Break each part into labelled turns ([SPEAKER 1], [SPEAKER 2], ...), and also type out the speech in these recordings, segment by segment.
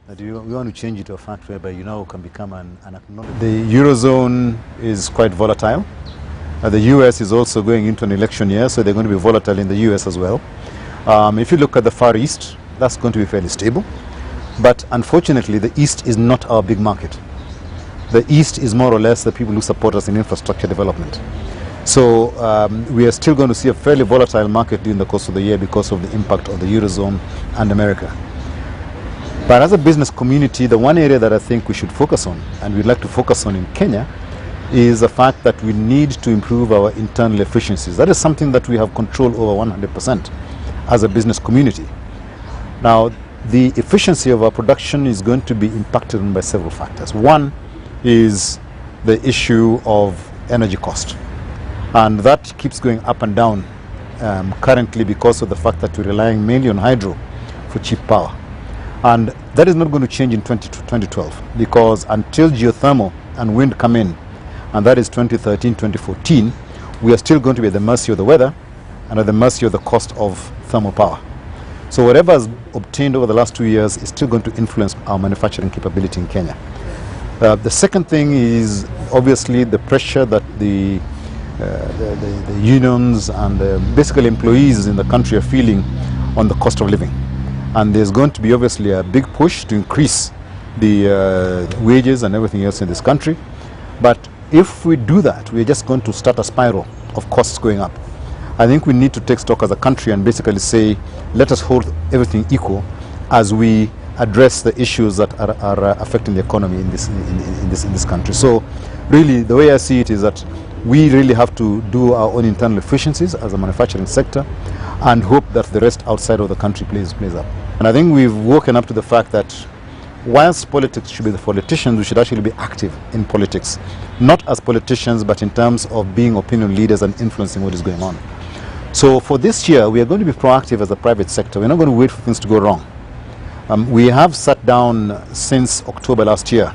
[SPEAKER 1] that we want to change it to a fact whereby you now can become an acknowledged. The Eurozone is quite volatile. The US is also going into an election year, so they're going to be volatile in the US as well. If you look at the Far East, that's going to be fairly stable. But unfortunately, the East is not our big market. The East is more or less the people who support us in infrastructure development. So we are still going to see a fairly volatile market during the course of the year because of the impact of the Eurozone and America. But as a business community, the one area that I think we should focus on, and we'd like to focus on in Kenya, is the fact that we need to improve our internal efficiencies. That is something that we have control over 100% as a business community. Now, the efficiency of our production is going to be impacted on by several factors. One is the issue of energy cost. And that keeps going up and down currently because of the fact that we're relying mainly on hydro for cheap power. And that is not going to change in 2012 because until geothermal and wind come in, and that is 2013, 2014, we are still going to be at the mercy of the weather and at the mercy of the cost of thermal power. So whatever is obtained over the last 2 years is still going to influence our manufacturing capability in Kenya. The second thing is obviously the pressure that the unions and basically employees in the country are feeling on the cost of living. And there's going to be obviously a big push to increase the wages and everything else in this country. But if we do that, we're just going to start a spiral of costs going up. I think we need to take stock as a country and basically say, let us hold everything equal as we address the issues that are affecting the economy in this country. So really, the way I see it is that we really have to do our own internal efficiencies as a manufacturing sector and hope that the rest outside of the country plays up. And I think we've woken up to the fact that whilst politics should be the politicians, we should actually be active in politics. Not as politicians, but in terms of being opinion leaders and influencing what is going on. So for this year, we are going to be proactive as a private sector. We're not going to wait for things to go wrong. We have sat down since October last year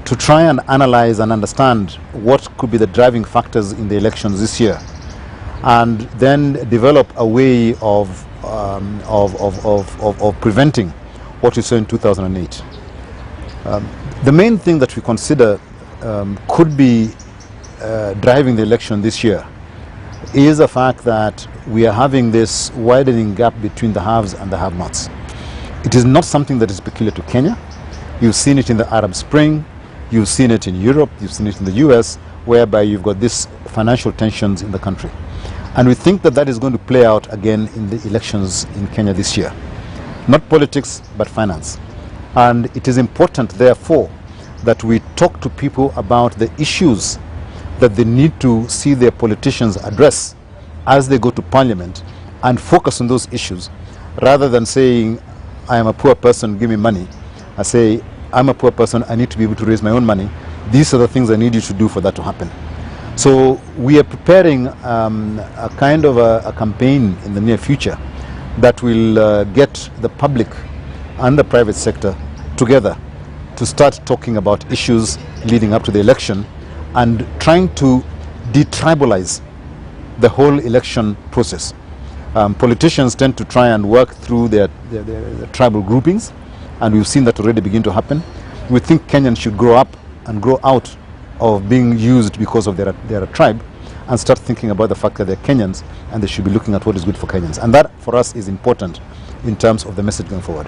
[SPEAKER 1] to try and analyze and understand what could be the driving factors in the elections this year, and then develop a way of preventing what we saw in 2008. The main thing that we consider could be driving the election this year is the fact that we are having this widening gap between the haves and the have-nots. It is not something that is peculiar to Kenya. You've seen it in the Arab Spring, you've seen it in Europe, you've seen it in the US, whereby you've got these financial tensions in the country. And we think that that is going to play out again in the elections in Kenya this year. Not politics, but finance. And it is important, therefore, that we talk to people about the issues that they need to see their politicians address as they go to parliament and focus on those issues, rather than saying, I am a poor person, give me money. I say, I'm a poor person, I need to be able to raise my own money. These are the things I need you to do for that to happen. So we are preparing a kind of a campaign in the near future that will get the public and the private sector together to start talking about issues leading up to the election and trying to detribalize the whole election process. Politicians tend to try and work through their tribal groupings, and we've seen that already begin to happen. We think Kenyans should grow up and grow out of being used because of their tribe and start thinking about the fact that they're Kenyans and they should be looking at what is good for Kenyans. And that, for us, is important in terms of the message going forward.